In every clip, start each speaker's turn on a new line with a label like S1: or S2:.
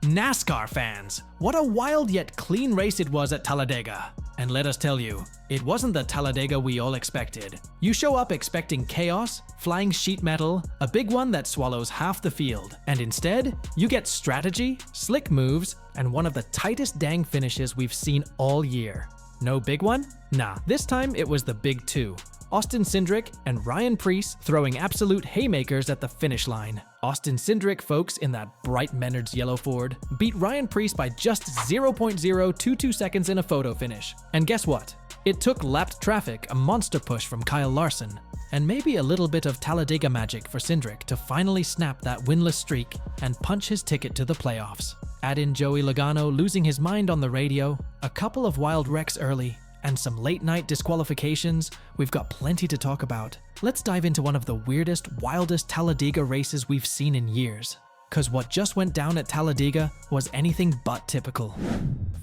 S1: NASCAR fans, what a wild yet clean race it was at Talladega. And let us tell you, it wasn't the Talladega we all expected. You show up expecting chaos, flying sheet metal, a big one that swallows half the field, and instead, you get strategy, slick moves, and one of the tightest dang finishes we've seen all year. No big one? Nah, this time it was the big two. Austin Cindric and Ryan Preece throwing absolute haymakers at the finish line. Austin Cindric, folks, in that bright Menards yellow Ford, beat Ryan Preece by just 0.022 seconds in a photo finish. And guess what? It took lapped traffic, a monster push from Kyle Larson, and maybe a little bit of Talladega magic for Cindric to finally snap that winless streak and punch his ticket to the playoffs. Add in Joey Logano losing his mind on the radio, a couple of wild wrecks early, and some late-night disqualifications. We've got plenty to talk about. Let's dive into one of the weirdest, wildest Talladega races we've seen in years. Cause what just went down at Talladega was anything but typical.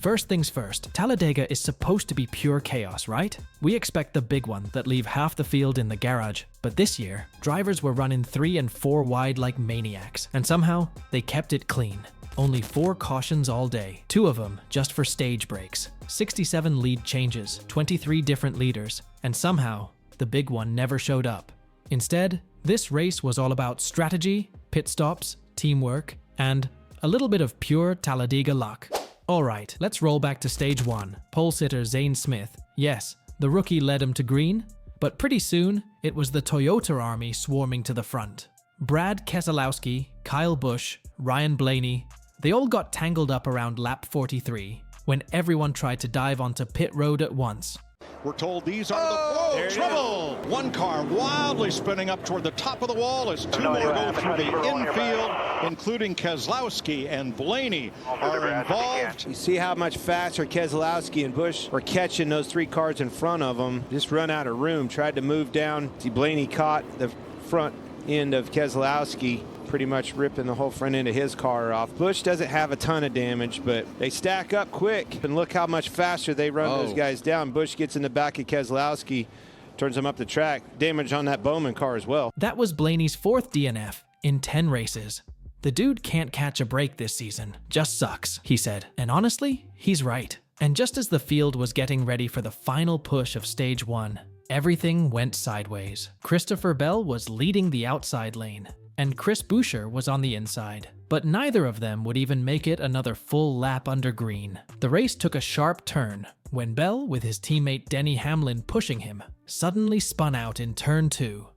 S1: First things first, Talladega is supposed to be pure chaos, right? We expect the big one that leave half the field in the garage. But this year, drivers were running 3 and 4 wide like maniacs, and somehow they kept it clean. Only 4 cautions all day, 2 of them just for stage breaks, 67 lead changes, 23 different leaders, and somehow, the big one never showed up. Instead, this race was all about strategy, pit stops, teamwork, and a little bit of pure Talladega luck. Alright, let's roll back to stage 1. Pole sitter Zane Smith. Yes, the rookie led him to green, but pretty soon, it was the Toyota army swarming to the front. Brad Keselowski, Kyle Busch, Ryan Blaney, they all got tangled up around lap 43 when everyone tried to dive onto pit road at once.
S2: We're told these are the trouble. One car wildly spinning up toward the top of the wall as 2 more go through the infield, including Keselowski and Blaney are involved.
S3: You see how much faster Keselowski and Busch were catching those 3 cars in front of them. Just run out of room, tried to move down. See, Blaney caught the front end of Keselowski, pretty much ripping the whole front end of his car off. Busch doesn't have a ton of damage, but they stack up quick. And look how much faster they run those guys down. Busch gets in the back of Keselowski, turns him up the track. Damage on that Bowman car as well.
S1: That was Blaney's 4th DNF in 10 races. The dude can't catch a break this season. Just sucks, he said. And honestly, he's right. And just as the field was getting ready for the final push of stage 1, everything went sideways. Christopher Bell was leading the outside lane, and Chris Buescher was on the inside. But neither of them would even make it another full lap under green. The race took a sharp turn when Bell, with his teammate Denny Hamlin pushing him, suddenly spun out in turn 2.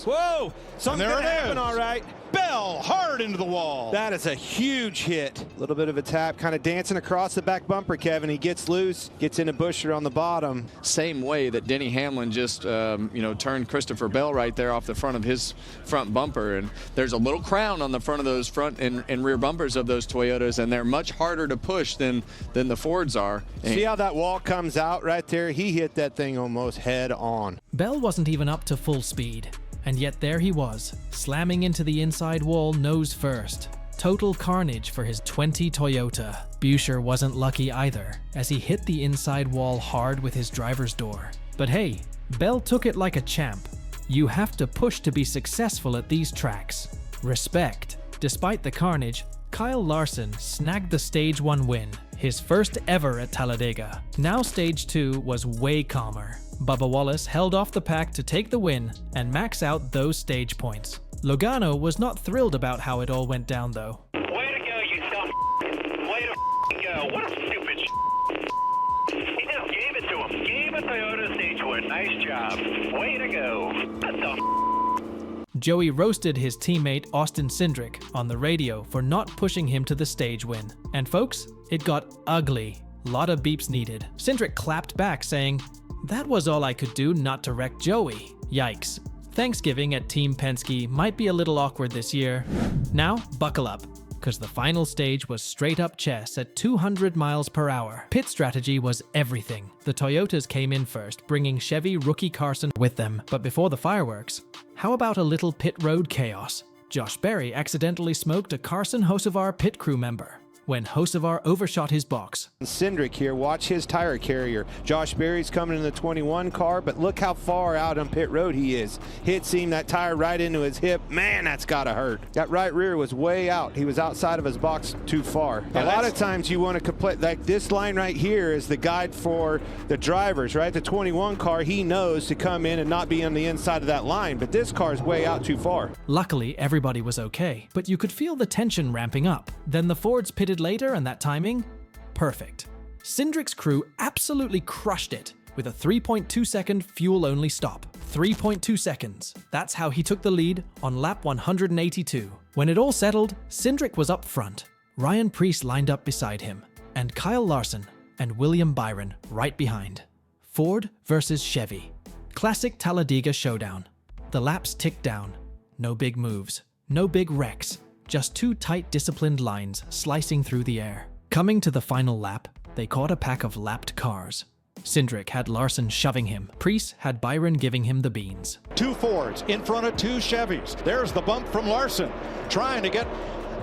S3: Whoa! Something gonna happen, all right.
S2: Bell hard into the wall.
S3: That is a huge hit. A little bit of a tap, kind of dancing across the back bumper, Kevin. He gets loose, gets into Buescher on the bottom.
S4: Same way that Denny Hamlin just, turned Christopher Bell right there off the front of his front bumper. And there's a little crown on the front of those front and rear bumpers of those Toyotas, and they're much harder to push than the Fords are.
S3: See how that wall comes out right there? He hit that thing almost head on.
S1: Bell wasn't even up to full speed. And yet there he was, slamming into the inside wall nose first. Total carnage for his 20 Toyota. Buescher wasn't lucky either, as he hit the inside wall hard with his driver's door. But hey, Bell took it like a champ. You have to push to be successful at these tracks. Respect. Despite the carnage, Kyle Larson snagged the stage 1 win, his first ever at Talladega. Now stage 2 was way calmer. Bubba Wallace held off the pack to take the win and max out those stage points. Logano was not thrilled about how it all went down though.
S5: Way to go, you dumb. Way to go. What a stupid He just gave it to him. Gave a Toyota stage win. Nice job. Way to go. What the
S1: Joey roasted his teammate Austin Cindric on the radio for not pushing him to the stage win. And folks, it got ugly. Lot of beeps needed. Cindric clapped back saying, "That was all I could do not to wreck Joey." Yikes. Thanksgiving at Team Penske might be a little awkward this year. Now, buckle up, because the final stage was straight up chess at 200 miles per hour. Pit strategy was everything. The Toyotas came in first, bringing Chevy rookie Carson with them. But before the fireworks, how about a little pit road chaos? Josh Berry accidentally smoked a Carson Hocevar pit crew member. when Hocevar overshot his box.
S3: Cindric here, watch his tire carrier. Josh Berry's coming in the 21 car, but look how far out on pit road he is. Hits him, that tire right into his hip. Man, that's gotta hurt. That right rear was way out. He was outside of his box too far. A lot of times you want to complete, like this line right here is the guide for the drivers, right? The 21 car, he knows to come in and not be on the inside of that line, but this car is way out too far.
S1: Luckily, everybody was okay, but you could feel the tension ramping up. Then the Fords pitted later, and that timing? Perfect. Cindric's crew absolutely crushed it with a 3.2 second fuel-only stop. 3.2 seconds. That's how he took the lead on lap 182. When it all settled, Cindric was up front. Ryan Preece lined up beside him, and Kyle Larson and William Byron right behind. Ford versus Chevy. Classic Talladega showdown. The laps ticked down. No big moves. No big wrecks. Just two tight, disciplined lines slicing through the air. Coming to the final lap, they caught a pack of lapped cars. Cindric had Larson shoving him. Preece had Byron giving him the beans.
S2: Two Fords in front of two Chevys. There's the bump from Larson, trying to get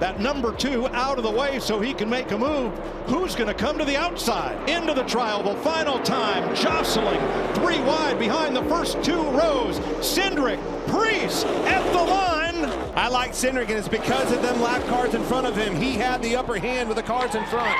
S2: that number 2 out of the way so he can make a move. Who's going to come to the outside? Into the trial, the final time, jostling 3 wide behind the first 2 rows. Cindric, Preece at the line.
S3: I like Cindric, and it's because of them lap cars in front of him. He had the upper hand with the cars in front.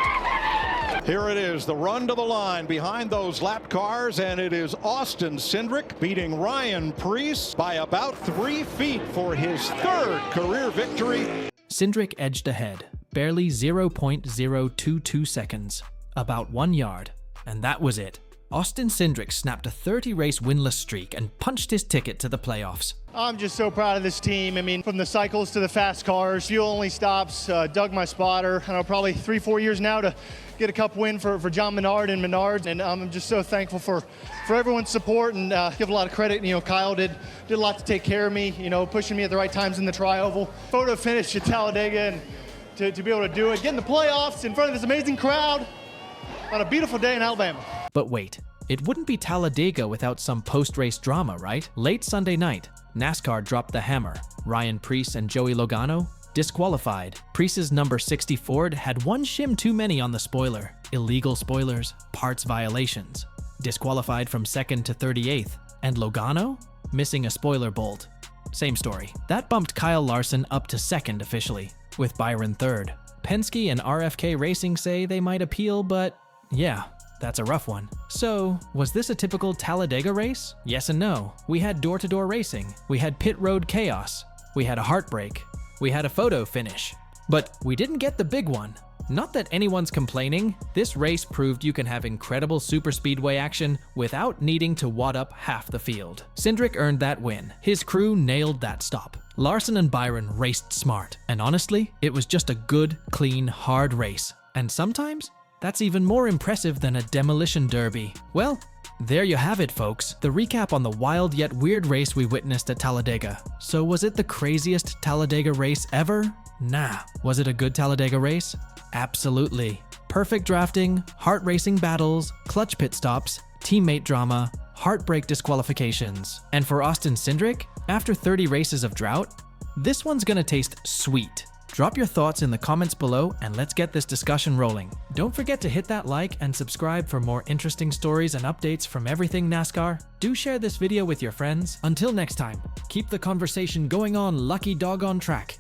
S2: Here it is, the run to the line behind those lap cars, and it is Austin Cindric beating Ryan Preece by about 3 feet for his 3rd career victory.
S1: Cindric edged ahead, barely 0.022 seconds, about 1 yard, and that was it. Austin Cindric snapped a 30-race winless streak and punched his ticket to the playoffs.
S6: I'm just so proud of this team. I mean, from the cycles to the fast cars, fuel-only stops, dug my spotter. I know probably 3-4 years now to get a cup win for John Menard and Menards, and I'm just so thankful for everyone's support, and give a lot of credit. You know, Kyle did a lot to take care of me, you know, pushing me at the right times in the tri-oval. Photo finish at Talladega, and to be able to do it, get in the playoffs in front of this amazing crowd on a beautiful day in Alabama.
S1: But wait, it wouldn't be Talladega without some post-race drama, right? Late Sunday night, NASCAR dropped the hammer. Ryan Preece and Joey Logano disqualified. Preece's number 60 Ford had 1 shim too many on the spoiler. Illegal spoilers, parts violations. Disqualified from 2nd to 38th. And Logano? Missing a spoiler bolt. Same story. That bumped Kyle Larson up to 2nd officially, with Byron 3rd. Penske and RFK Racing say they might appeal, but yeah, that's a rough one. So, was this a typical Talladega race? Yes and no. We had door-to-door racing. We had pit road chaos. We had a heartbreak. We had a photo finish. But we didn't get the big one. Not that anyone's complaining. This race proved you can have incredible superspeedway action without needing to wad up half the field. Cindric earned that win. His crew nailed that stop. Larson and Byron raced smart. And honestly, it was just a good, clean, hard race. And sometimes, that's even more impressive than a demolition derby. Well, there you have it, folks. The recap on the wild yet weird race we witnessed at Talladega. So was it the craziest Talladega race ever? Nah. Was it a good Talladega race? Absolutely. Perfect drafting, heart-racing battles, clutch pit stops, teammate drama, heartbreak disqualifications. And for Austin Cindric, after 30 races of drought, this one's gonna taste sweet. Drop your thoughts in the comments below and let's get this discussion rolling. Don't forget to hit that like and subscribe for more interesting stories and updates from everything NASCAR. Do share this video with your friends. Until next time, keep the conversation going on Lucky Dog on Track.